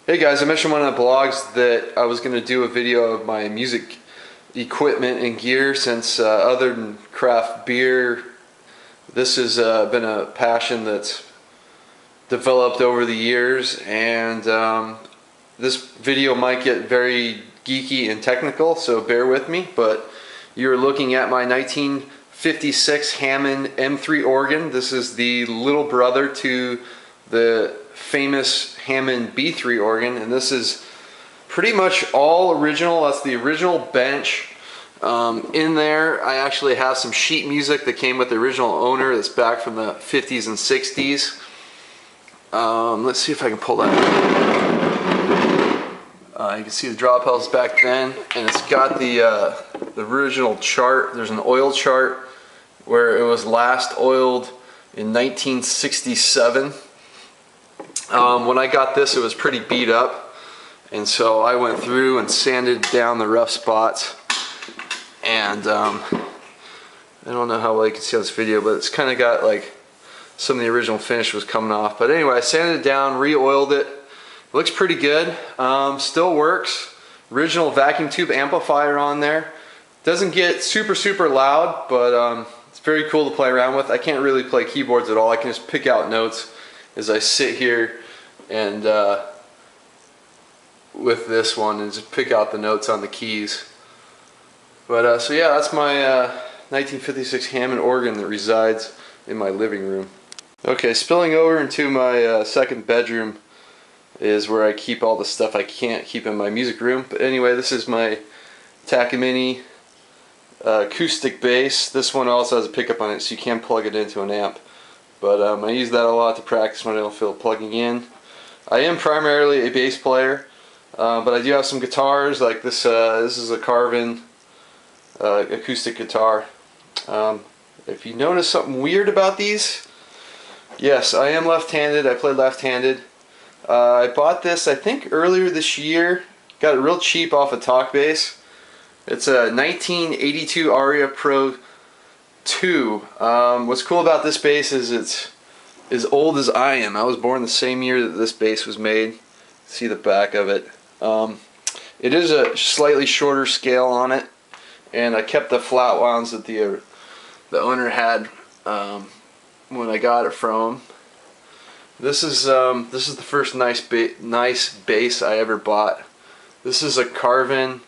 Hey guys, I mentioned on one of the blogs that I was going to do a video of my music equipment and gear since other than craft beer, this has been a passion that's developed over the years, and this video might get very geeky and technical, so bear with me, but you're looking at my 1956 Hammond M3 organ. This is the little brother to the famous Hammond B3 organ, and this is pretty much all original. That's the original bench. In there I actually have some sheet music that came with the original owner that's back from the 50s and 60s. Let's see if I can pull that. You can see the draw pedals back then, and it's got the original chart. There's an oil chart where it was last oiled in 1967. When I got this, it was pretty beat up, and so I went through and sanded down the rough spots. And I don't know how well you can see on this video, but it's kind of got like some of the original finish was coming off. But anyway, I sanded it down, re-oiled it. Looks pretty good. Still works. Original vacuum tube amplifier on there. Doesn't get super loud, but it's very cool to play around with. I can't really play keyboards at all. I can just pick out notes as I sit here and with this one and just pick out the notes on the keys. But so yeah, that's my 1956 Hammond organ that resides in my living room. Okay, spilling over into my second bedroom is where I keep all the stuff I can't keep in my music room. But anyway, this is my Takamine acoustic bass. This one also has a pickup on it, so you can plug it into an amp. But I use that a lot to practice when I don't feel plugging in. I am primarily a bass player, but I do have some guitars like this. This is a Carvin acoustic guitar. If you notice something weird about these, yes, I am left-handed. I play left-handed. I bought this, I think, earlier this year. Got it real cheap off of Talkbass. It's a 1982 Aria Pro 2. What's cool about this bass is it's as old as I am. I was born the same year that this bass was made. See the back of it. It is a slightly shorter scale on it, and I kept the flat wounds that the owner had when I got it from him. This is the first nice bass I ever bought. This is a Carvin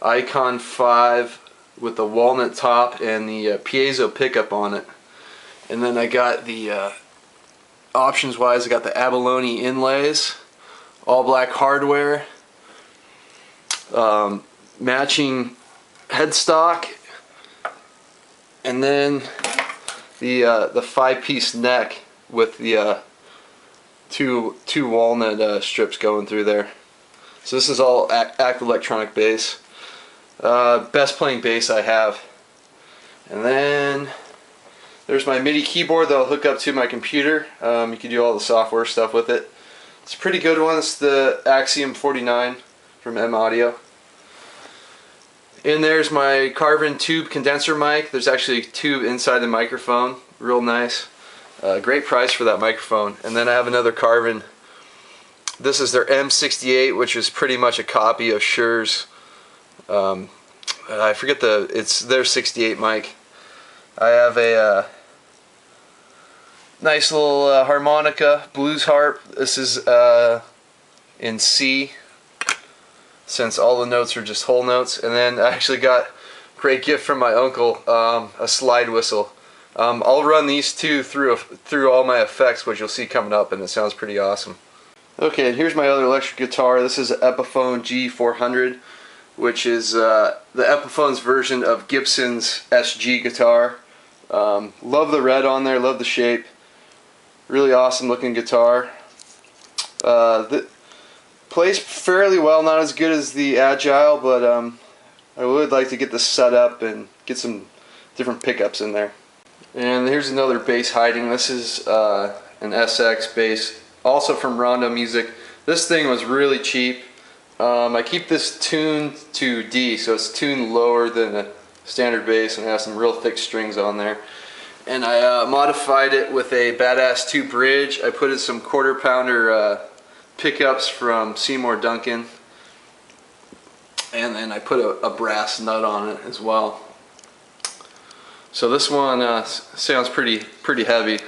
Icon 5 with the walnut top and the piezo pickup on it. And then I got the options wise, I got the abalone inlays, all black hardware, matching headstock, and then the 5-piece neck with the two walnut strips going through there. So this is all act electronic bass. Best playing bass I have. And then there's my MIDI keyboard that I'll hook up to my computer. You can do all the software stuff with it. It's a pretty good one. It's the Axiom 49 from M Audio. And there's my Carvin tube condenser mic. There's actually a tube inside the microphone. Real nice. Great price for that microphone. And then I have another Carvin. This is their M68, which is pretty much a copy of Shure's. I forget it's their 68 mic. I have a nice little harmonica, blues harp. This is in C, since all the notes are just whole notes. And then I actually got a great gift from my uncle, a slide whistle. I'll run these two through all my effects, which you'll see coming up, and it sounds pretty awesome. Okay, and here's my other electric guitar. This is an Epiphone G400, which is the Epiphone's version of Gibson's SG guitar. Love the red on there, love the shape. Really awesome looking guitar. Plays fairly well, not as good as the Agile, but I would like to get this set up and get some different pickups in there. And here's another bass hiding. This is an SX bass, also from Rondo Music. This thing was really cheap. I keep this tuned to D, so it's tuned lower than a standard bass, and I have some real thick strings on there. And I modified it with a Badass 2 bridge. I put in some 1/4 pounder pickups from Seymour Duncan, and then I put a brass nut on it as well. So this one sounds pretty heavy,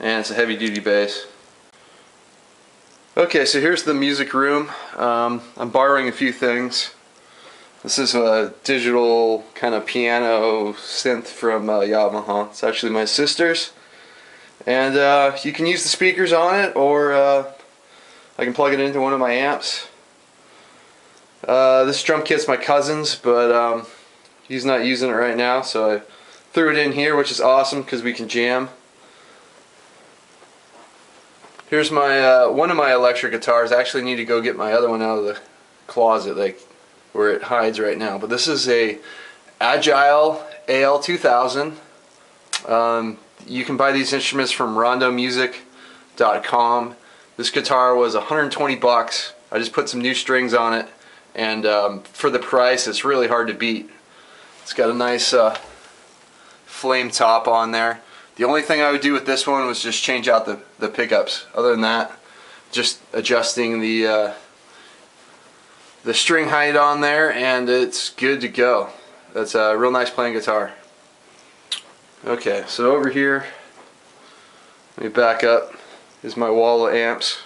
and it's a heavy duty bass. Okay, so here's the music room. I'm borrowing a few things. This is a digital kind of piano synth from Yamaha. It's actually my sister's, and you can use the speakers on it, or I can plug it into one of my amps. This drum kit's my cousin's, but he's not using it right now, so I threw it in here, which is awesome because we can jam. Here's my one of my electric guitars. I actually need to go get my other one out of the closet, like where it hides right now. But this is a Agile AL2000. You can buy these instruments from rondomusic.com. This guitar was 120 bucks. I just put some new strings on it, and for the price, it's really hard to beat. It's got a nice flame top on there. The only thing I would do with this one was just change out the pickups. Other than that, just adjusting the string height on there, and it's good to go. That's a real nice playing guitar. Okay, so over here, let me back up, is my wall of amps.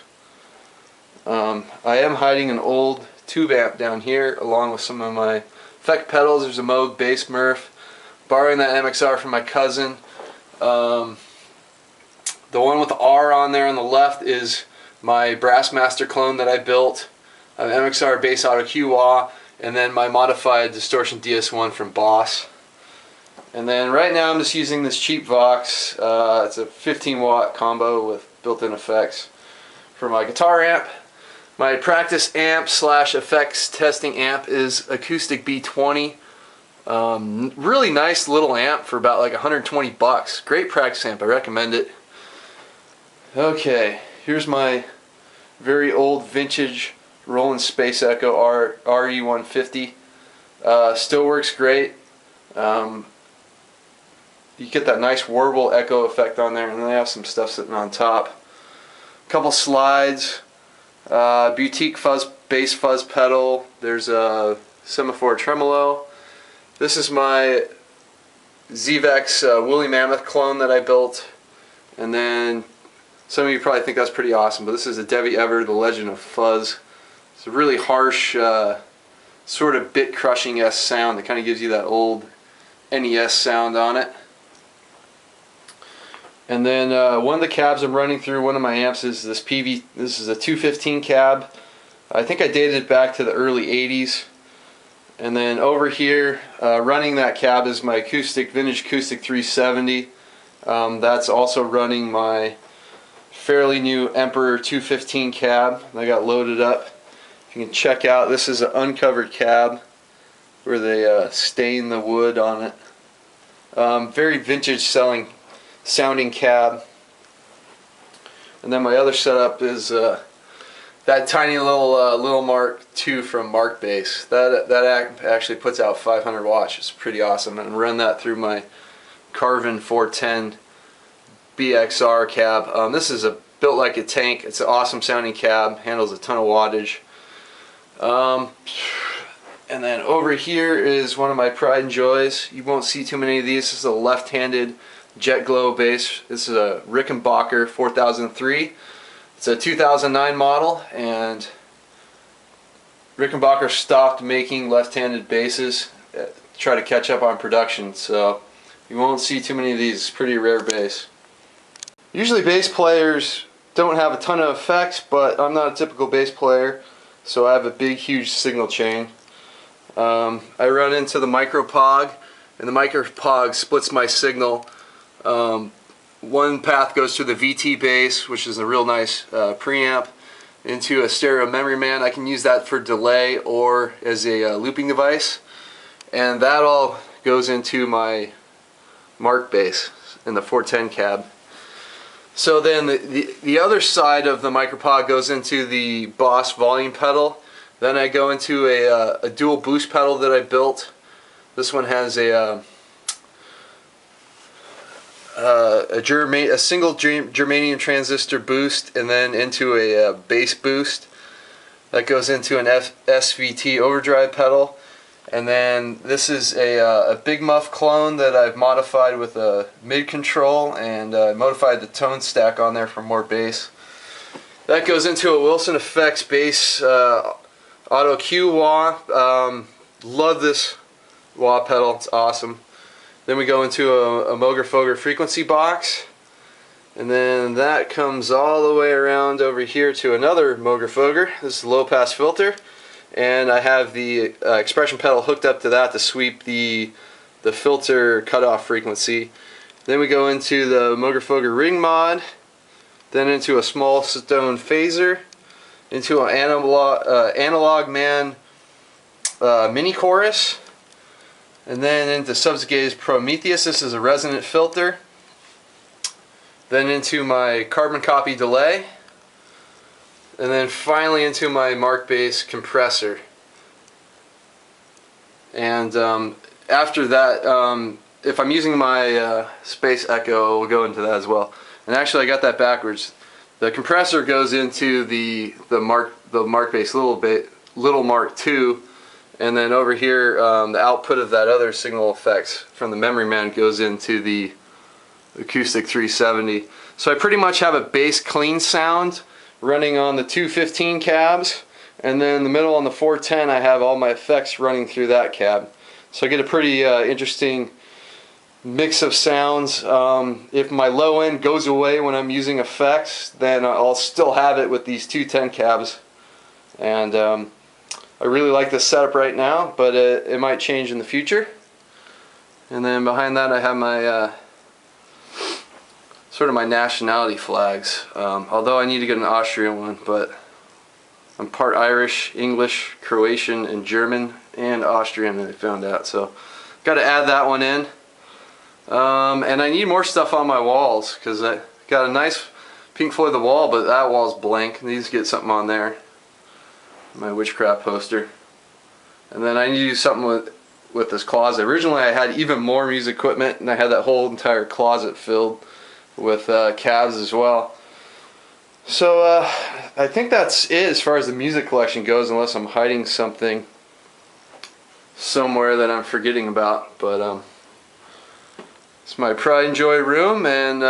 I am hiding an old tube amp down here along with some of my effect pedals. There's a Moog Bass Murph. Borrowing that MXR from my cousin. The one with the R on there on the left is my Brassmaster clone that I built. MXR Bass Auto QA, and then my modified distortion DS1 from Boss. And then right now I'm just using this cheap Vox. It's a 15-watt combo with built-in effects for my guitar amp. My practice amp slash effects testing amp is Acoustic B20. Really nice little amp for about like 120 bucks. Great practice amp, I recommend it. Okay, here's my very old vintage Roland Space Echo RE150. Still works great. You get that nice warble echo effect on there, and then they have some stuff sitting on top. A couple slides, boutique bass fuzz pedal. There's a semaphore tremolo. This is my Zvex Woolly Mammoth clone that I built, and then some of you probably think that's pretty awesome, but this is a Debbie Ever, The Legend of Fuzz. It's a really harsh, sort of bit crushing-esque sound that kind of gives you that old NES sound on it. And then one of the cabs I'm running through one of my amps is this PV. This is a 215 cab. I think I dated it back to the early 80s. And then over here, running that cab is my vintage acoustic 370. That's also running my fairly new Emperor 215 cab that I got loaded up. If you can check out, this is an uncovered cab where they stain the wood on it. Very vintage sounding cab. And then my other setup is that tiny little Mark II from Mark Bass. That actually puts out 500 watts. It's pretty awesome. And run that through my Carvin 410 BXR cab. This is built like a tank. It's an awesome sounding cab. Handles a ton of wattage. And then over here is one of my pride and joys. You won't see too many of these. This is a left-handed jet glow bass. This is a Rickenbacker 4003. It's a 2009 model, and Rickenbacker stopped making left-handed basses to try to catch up on production, so you won't see too many of these. It's pretty rare bass. Usually bass players don't have a ton of effects, but I'm not a typical bass player, so I have a big huge signal chain. I run into the micropog, and the micropog splits my signal. One path goes to the VT bass, which is a real nice preamp, into a stereo memory man. I can use that for delay or as a looping device, and that all goes into my Mark bass in the 410 cab. So then the other side of the micropod goes into the Boss volume pedal. Then I go into a dual boost pedal that I built. This one has a a single germanium transistor boost, and then into a bass boost. That goes into an SVT overdrive pedal. And then this is a Big Muff clone that I've modified with a mid control, and modified the tone stack on there for more bass. That goes into a Wilson Effects bass auto Q wah. Love this wah pedal, it's awesome. Then we go into a Moger Foger frequency box, and then that comes all the way around over here to another Moger Foger. This is a low pass filter, and I have the expression pedal hooked up to that to sweep the filter cutoff frequency. Then we go into the Moger Foger ring mod, then into a small stone phaser, into an analog man mini chorus, and then into Subjugate's Prometheus. This is a resonant filter. Then into my carbon copy delay, and then finally into my Mark Bass compressor. And after that, if I'm using my Space Echo, we'll go into that as well. And actually, I got that backwards. The compressor goes into the Mark Bass Little Mark II, and then over here, the output of that other signal effects from the Memory Man goes into the Acoustic 370. So I pretty much have a bass clean sound running on the 215 cabs, and then in the middle on the 410 I have all my effects running through that cab. So I get a pretty interesting mix of sounds. If my low end goes away when I'm using effects, then I'll still have it with these 210 cabs. And I really like this setup right now, but it might change in the future. And then behind that I have my sort of my nationality flags. Although I need to get an Austrian one, but I'm part Irish, English, Croatian, and German, and Austrian, I found out. So got to add that one in. And I need more stuff on my walls, because I got a nice Pink Floyd The Wall, but that wall's blank. I need to get something on there. My Witchcraft poster. And then I need to do something with this closet. Originally I had even more music equipment, and I had that whole entire closet filled with cabs as well. So I think that's it as far as the music collection goes, unless I'm hiding something somewhere that I'm forgetting about. But it's my pride and joy room, and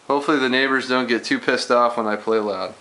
hopefully the neighbors don't get too pissed off when I play loud.